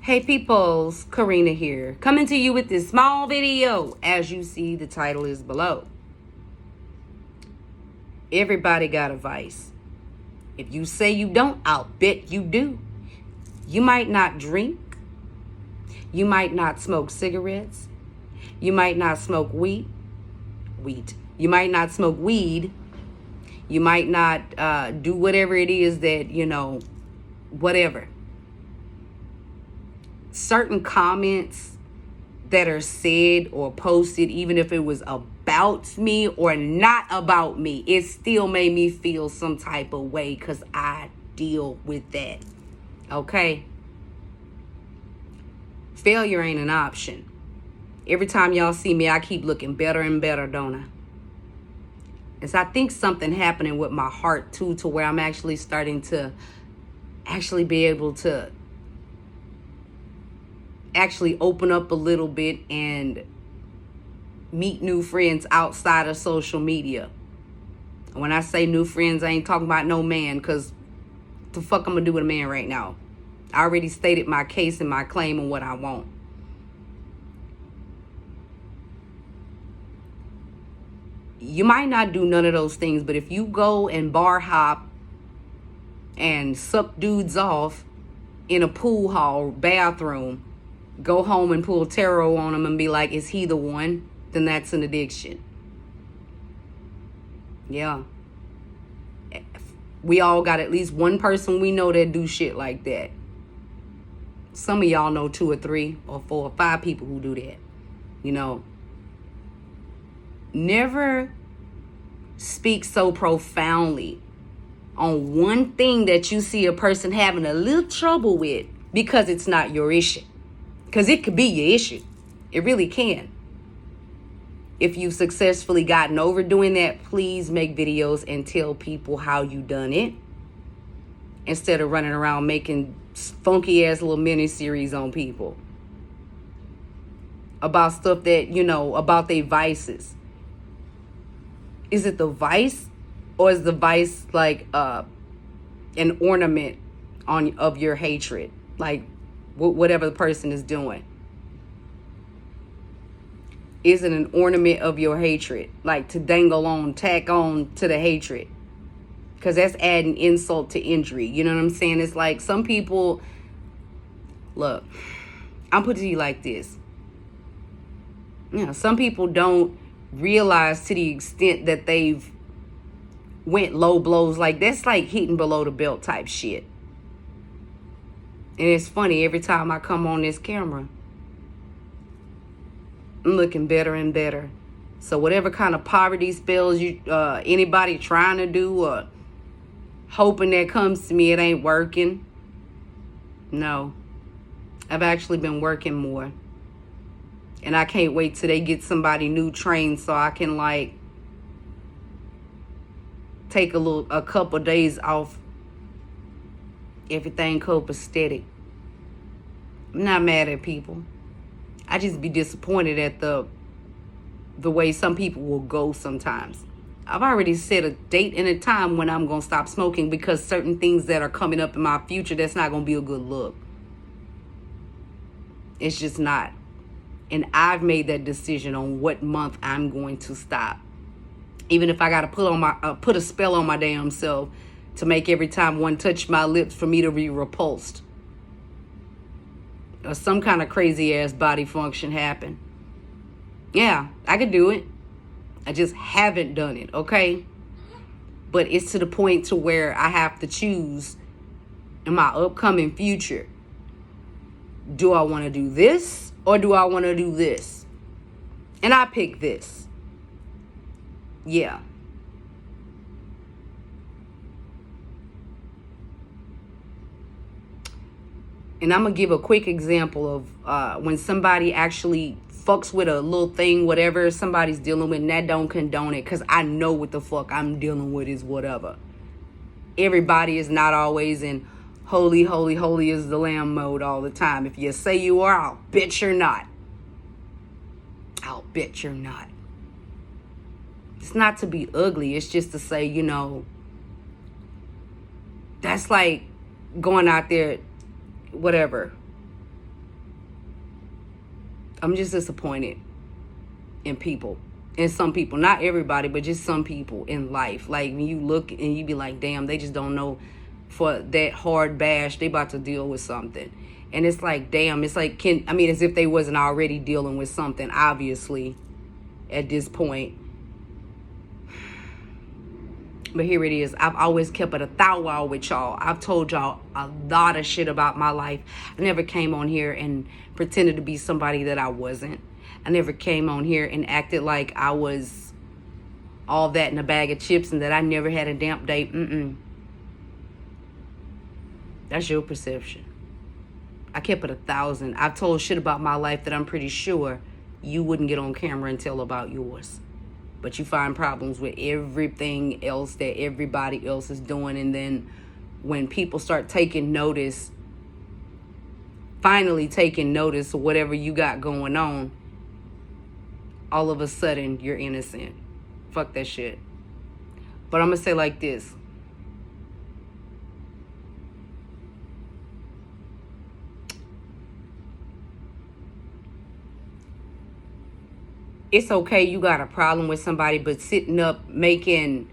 Hey peoples, Karina here, coming to you with this small video. As you see, the title is below. Everybody got a vice. If you say you don't, I'll bet you do. You might not drink. You might not smoke cigarettes. You might not smoke weed. You might not smoke weed. You might not do whatever it is that, whatever. Certain comments that are said or posted, even if it was about me or not about me, it still made me feel some type of way because I deal with that. Okay? Failure ain't an option. Every time y'all see me, I keep looking better and better, don't I? And so I think something happening with my heart too, to where I'm actually starting to actually be able to actually open up a little bit and meet new friends outside of social media. When I say new friends, I ain't talking about no man, because the fuck I'm gonna do with a man right now? I already stated my case and my claim and what I want. You might not do none of those things, but if you go and bar hop and suck dudes off in a pool hall bathroom, go home and pull tarot on him and be like, is he the one? Then that's an addiction. Yeah. We all got at least one person we know that do shit like that. Some of y'all know 2 or 3 or 4 or 5 people who do that. Never speak so profoundly on one thing that you see a person having a little trouble with because it's not your issue. Because it could be your issue. It really can. If you've successfully gotten over doing that, please make videos and tell people how you done it. Instead of running around making funky ass little mini series on people. About stuff that, about their vices. Is it the vice? Or is the vice like an ornament of your hatred? Like, whatever the person is doing. Is it an ornament of your hatred? Like to tack on to the hatred. Because that's adding insult to injury. You know what I'm saying? It's like some people, look, I'm putting it to you like this. Some people don't realize to the extent that they've went low blows. Like that's like hitting below the belt type shit. And it's funny, every time I come on this camera, I'm looking better and better. So whatever kind of poverty spells anybody trying to do or hoping that comes to me, it ain't working. No. I've actually been working more. And I can't wait till they get somebody new trained so I can take a couple days off. Everything copacetic. I'm not mad at people. I just be disappointed at the way some people will go sometimes. I've already set a date and a time when I'm going to stop smoking because certain things that are coming up in my future, that's not going to be a good look. It's just not. And I've made that decision on what month I'm going to stop. Even if I got to put a spell on my damn self to make every time one touch my lips for me to be repulsed. Or some kind of crazy ass body function happen. Yeah, I could do it. I just haven't done it, okay? But it's to the point to where I have to choose in my upcoming future. Do I want to do this or do I want to do this? And I pick this. Yeah. And I'm going to give a quick example of when somebody actually fucks with a little thing, whatever somebody's dealing with, and that don't condone it, because I know what the fuck I'm dealing with is whatever. Everybody is not always in holy, holy, holy is the Lamb mode all the time. If you say you are, I'll bet you're not. I'll bet you're not. It's not to be ugly. It's just to say, that's like going out there, whatever, I'm just disappointed in people. And some people, not everybody, but just some people in life. Like when you look and you be like, damn, they just don't know for that hard bash, they about to deal with something. And it's like, damn, it's like, as if they wasn't already dealing with something, obviously, at this point. But here it is. I've always kept it a thou with y'all. I've told y'all a lot of shit about my life. I never came on here and pretended to be somebody that I wasn't. I never came on here and acted like I was all that in a bag of chips and that I never had a damp day. That's your perception. I kept it 1,000. I've told shit about my life that I'm pretty sure you wouldn't get on camera and tell about yours. But you find problems with everything else that everybody else is doing. And then when people start taking notice, finally taking notice of whatever you got going on, all of a sudden you're innocent. Fuck that shit. But I'm gonna say like this. It's okay you got a problem with somebody, but sitting up making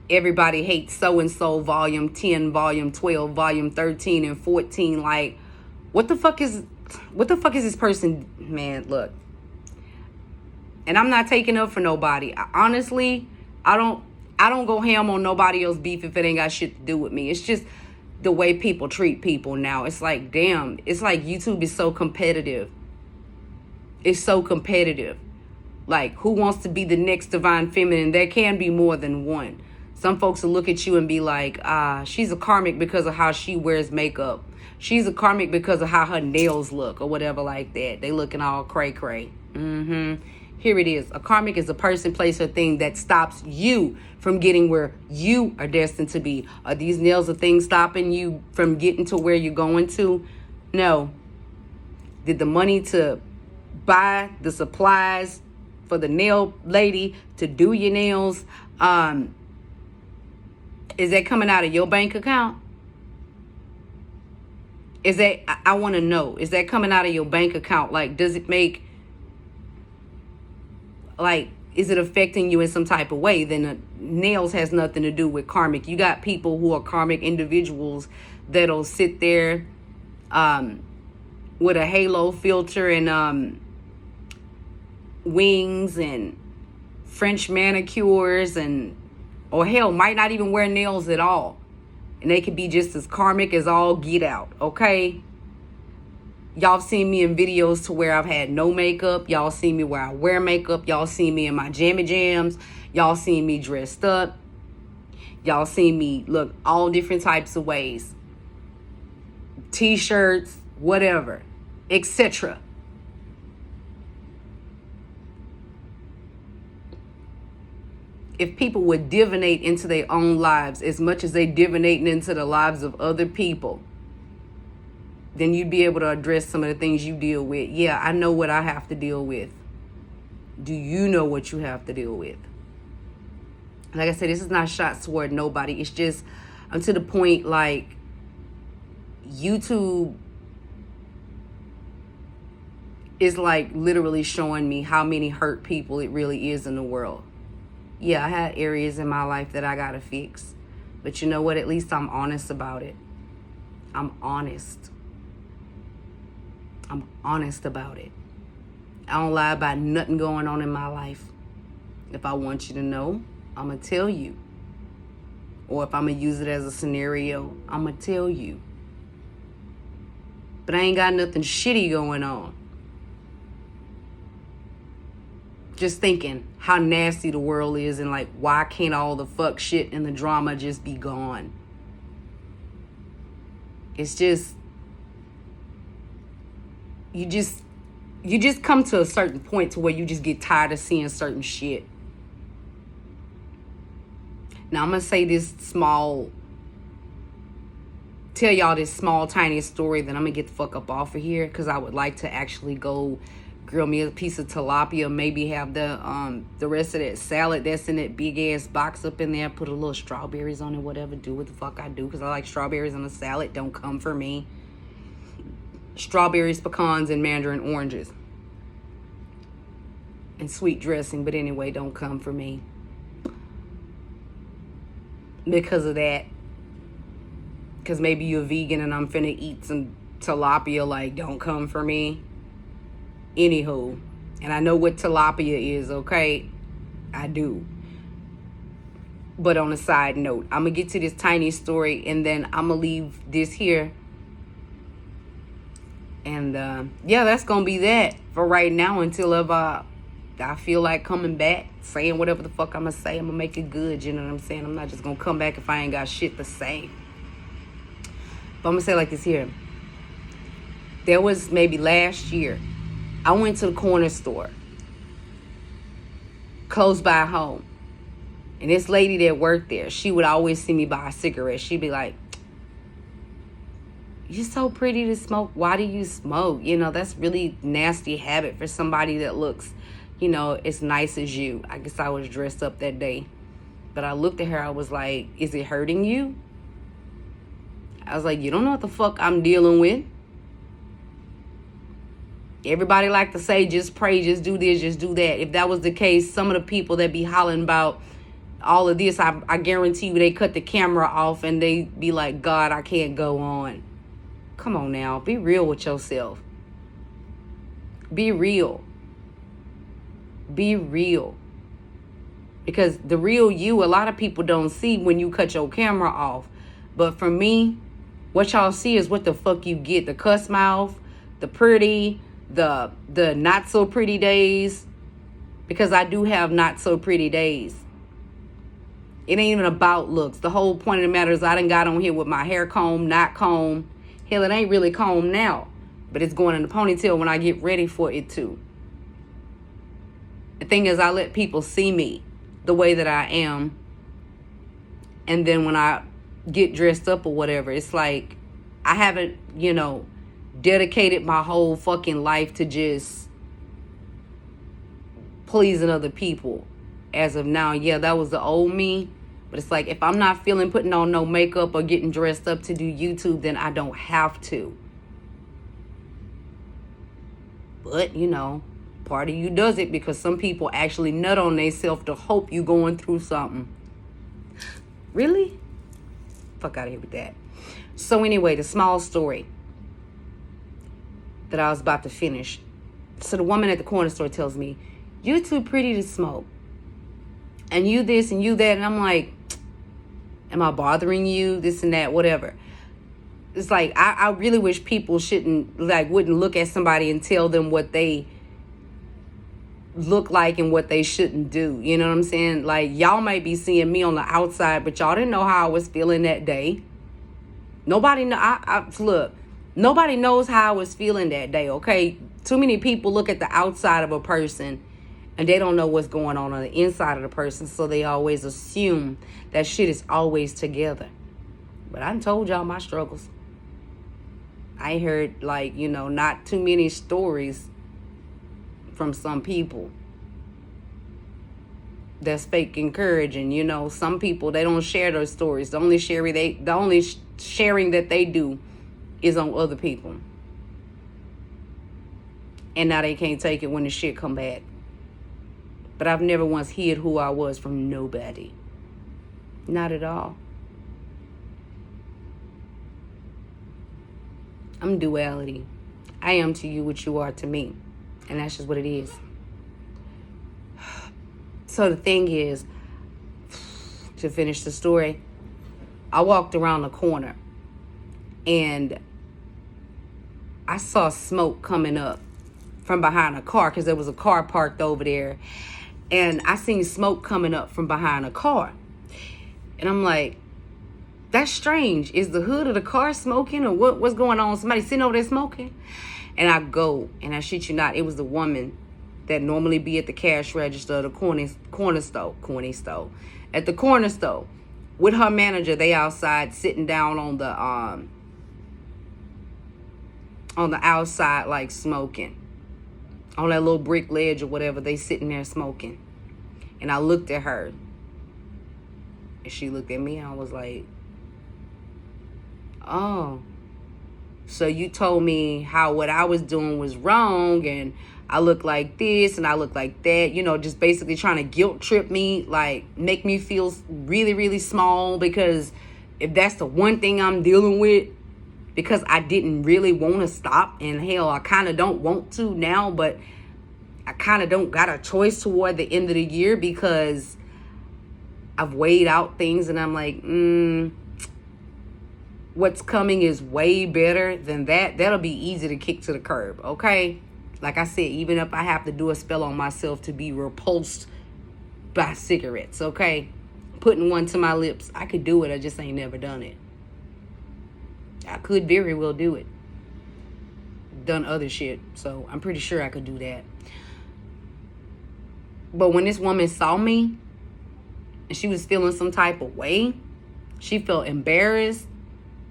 everybody hate so-and-so volume 10, volume 12, volume 13 and 14, like, what the fuck is this person, man, look. And I'm not taking up for nobody. Honestly, I don't go ham on nobody else's beef if it ain't got shit to do with me. It's just the way people treat people now. It's like, damn, it's like YouTube is so competitive. It's so competitive. Like, who wants to be the next Divine Feminine? There can be more than one. Some folks will look at you and be like, she's a karmic because of how she wears makeup. She's a karmic because of how her nails look or whatever like that. They looking all cray-cray. Here it is. A karmic is a person, place, or thing that stops you from getting where you are destined to be. Are these nails a thing stopping you from getting to where you're going to? No. Did the money to buy the supplies for the nail lady to do your nails, is that coming out of your bank account? Is that, I want to know, is that coming out of your bank account? Like, does it make, like, is it affecting you in some type of way? Then nails has nothing to do with karmic. You got people who are karmic individuals that'll sit there with a halo filter and wings and French manicures and, or hell, might not even wear nails at all. And they could be just as karmic as all get out, okay? Y'all seen me in videos to where I've had no makeup. Y'all seen me where I wear makeup. Y'all seen me in my jammy jams. Y'all seen me dressed up. Y'all seen me look all different types of ways. T-shirts, whatever, etc. If people would divinate into their own lives as much as they divinating into the lives of other people, then you'd be able to address some of the things you deal with. Yeah, I know what I have to deal with. Do you know what you have to deal with? Like I said, this is not shots toward nobody. It's just, I'm to the point, like, YouTube is like literally showing me how many hurt people it really is in the world. Yeah, I had areas in my life that I gotta fix. But you know what? At least I'm honest about it. I'm honest. I'm honest about it. I don't lie about nothing going on in my life. If I want you to know, I'm going to tell you. Or if I'm going to use it as a scenario, I'm going to tell you. But I ain't got nothing shitty going on. Just thinking how nasty the world is and like, why can't all the fuck shit and the drama just be gone? It's just, you just come to a certain point to where you just get tired of seeing certain shit. Now I'm going to say this tell y'all this small, tiny story, then I'm going to get the fuck up off of here because I would like to actually go grill me a piece of tilapia, maybe have the rest of that salad that's in that big ass box up in there, put a little strawberries on it, whatever, do what the fuck I do because I like strawberries on a salad. Don't come for me. strawberries, pecans, and mandarin oranges. And sweet dressing. But anyway, don't come for me because of that. Because maybe you're vegan and I'm finna eat some tilapia. Like, don't come for me. Anywho. And I know what tilapia is, okay? I do. But on a side note, I'm going to get to this tiny story and then I'm going to leave this here. And yeah, that's going to be that for right now until I feel like coming back, saying whatever the fuck I'm going to say. I'm going to make it good, you know what I'm saying? I'm not just going to come back if I ain't got shit to say. But I'm going to say it like this here. There was maybe last year, I went to the corner store close by home. And this lady that worked there, she would always see me buy a cigarette. She'd be like, you're so pretty to smoke. Why do you smoke? You know, that's really nasty habit for somebody that looks, you know, as nice as you. I guess I was dressed up that day. But I looked at her. I was like, is it hurting you? I was like, you don't know what the fuck I'm dealing with. Everybody like to say, just pray, just do this, just do that. If that was the case, some of the people that be hollering about all of this, I guarantee you they cut the camera off and they be like, God, I can't go on. Come on now. Be real with yourself. Be real. Be real. Because the real you, a lot of people don't see when you cut your camera off. But for me, what y'all see is what the fuck you get. The cuss mouth, the pretty, the not so pretty days. Because I do have not so pretty days. It ain't even about looks. The whole point of the matter is I done got on here with my hair combed, not combed. Hell, it ain't really combed now. But it's going in the ponytail when I get ready for it to. The thing is, I let people see me the way that I am. And then when I get dressed up or whatever, it's like I haven't, you know, dedicated my whole fucking life to just pleasing other people. As of now, yeah, that was the old me. But it's like, if I'm not feeling putting on no makeup or getting dressed up to do YouTube, then I don't have to. But, you know, part of you does it because some people actually nut on themselves to hope you going through something. Really? Fuck out of here with that. So anyway, the small story that I was about to finish. So the woman at the corner store tells me, you're too pretty to smoke. And you this and you that. And I'm like, am I bothering you? This and that, whatever. It's like, I really wish people wouldn't look at somebody and tell them what they look like and what they shouldn't do. You know what I'm saying? Like, y'all might be seeing me on the outside, but y'all didn't know how I was feeling that day. Nobody look, nobody knows how I was feeling that day, okay? Too many people look at the outside of a person and they don't know what's going on the inside of the person, so they always assume that shit is always together. But I done told y'all my struggles. I heard, like, you know, not too many stories from some people that's fake encouraging. You know, some people, they don't share those stories. The only sharing that they do is on other people. And now they can't take it when the shit come back. But I've never once hid who I was from nobody. Not at all. I'm duality. I am to you what you are to me. And that's just what it is. So the thing is, to finish the story, I walked around the corner and I saw smoke coming up from behind a car because there was a car parked over there. And I seen smoke coming up from behind a car. And I'm like, that's strange. Is the hood of the car smoking or what's going on? Somebody sitting over there smoking? And I go, and I shit you not, it was the woman that normally be at the cash register of the corner store. At the corner store with her manager, they outside sitting down on the outside, like smoking. On that little brick ledge or whatever, they sitting there smoking. And I looked at her. And she looked at me and I was like, oh. So you told me how what I was doing was wrong, and I look like this and I look like that, just basically trying to guilt trip me, like make me feel really, really small, because if that's the one thing I'm dealing with, because I didn't really want to stop, and hell, I kind of don't want to now, but I kind of don't got a choice toward the end of the year, because I've weighed out things and I'm like, what's coming is way better than that. That'll be easy to kick to the curb, okay? Like I said, even if I have to do a spell on myself to be repulsed by cigarettes, okay? Putting one to my lips, I could do it. I just ain't never done it. I could very well do it. Done other shit, so I'm pretty sure I could do that. But when this woman saw me and she was feeling some type of way, she felt embarrassed.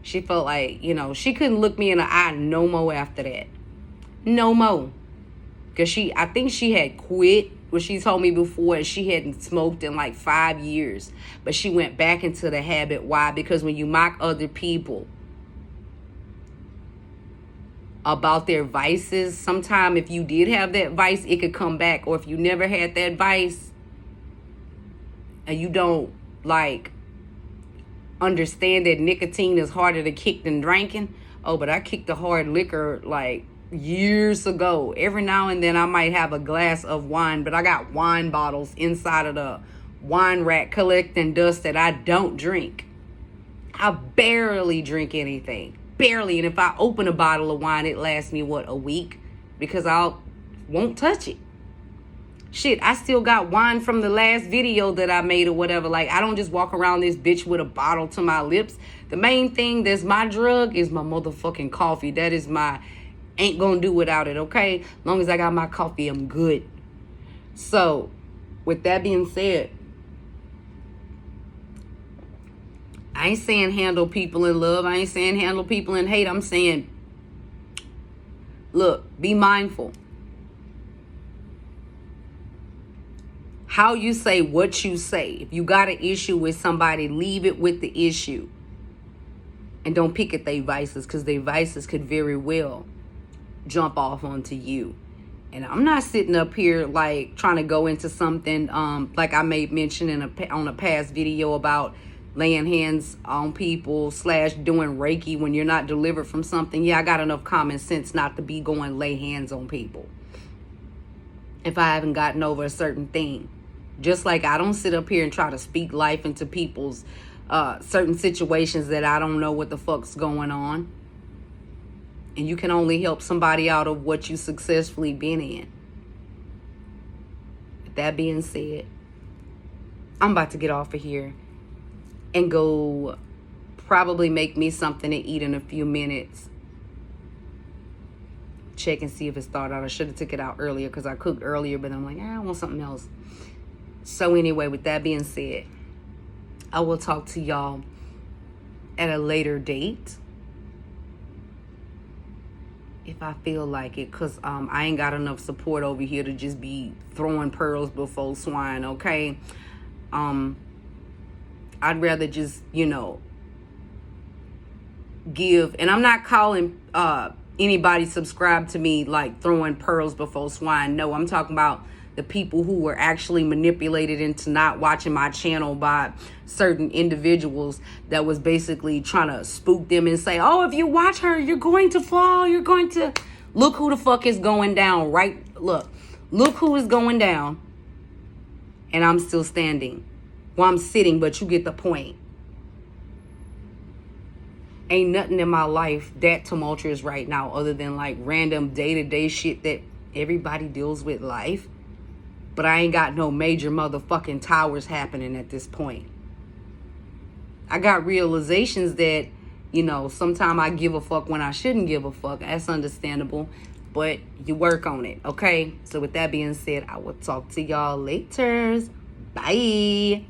She felt like, she couldn't look me in the eye no more after that. No more. Because I think she had quit what she told me before, and she hadn't smoked in like 5 years. But she went back into the habit. Why? Because when you mock other people about their vices, sometime if you did have that vice, it could come back. Or if you never had that vice and you don't understand that nicotine is harder to kick than drinking. Oh, but I kicked the hard liquor years ago. Every now and then I might have a glass of wine, but I got wine bottles inside of the wine rack collecting dust that I don't drink. I barely drink anything. Barely. And if I open a bottle of wine, it lasts me, a week? Because I won't touch it. Shit, I still got wine from the last video that I made or whatever. I don't just walk around this bitch with a bottle to my lips. The main thing that's my drug is my motherfucking coffee. That is ain't gonna do without it, okay? As long as I got my coffee, I'm good. So, with that being said, I ain't saying handle people in love. I ain't saying handle people in hate. I'm saying, look, be mindful. How you say what you say. If you got an issue with somebody, leave it with the issue. And don't pick at their vices, because their vices could very well jump off onto you. And I'm not sitting up here trying to go into something like I made mention on a past video about laying hands on people / doing Reiki when you're not delivered from something. Yeah, I got enough common sense not to be going lay hands on people if I haven't gotten over a certain thing. Just like I don't sit up here and try to speak life into people's certain situations that I don't know what the fuck's going on. And you can only help somebody out of what you successfully been in. With that being said, I'm about to get off of here and go probably make me something to eat in a few minutes. Check and see if it's thawed out. I should have took it out earlier because I cooked earlier, but I'm like, I want something else. So anyway, with that being said, I will talk to y'all at a later date if I feel like it, because I ain't got enough support over here to just be throwing pearls before swine, okay? I'd rather just, give. And I'm not calling anybody subscribe to me throwing pearls before swine. No, I'm talking about the people who were actually manipulated into not watching my channel by certain individuals that was basically trying to spook them and say, oh, if you watch her, you're going to fall. You're going to... Look who the fuck is going down, right? Look who is going down. And I'm still standing. Well, I'm sitting, but you get the point. Ain't nothing in my life that tumultuous right now other than random day-to-day shit that everybody deals with life. But I ain't got no major motherfucking towers happening at this point. I got realizations that, sometimes I give a fuck when I shouldn't give a fuck. That's understandable. But you work on it, okay? So with that being said, I will talk to y'all later. Bye.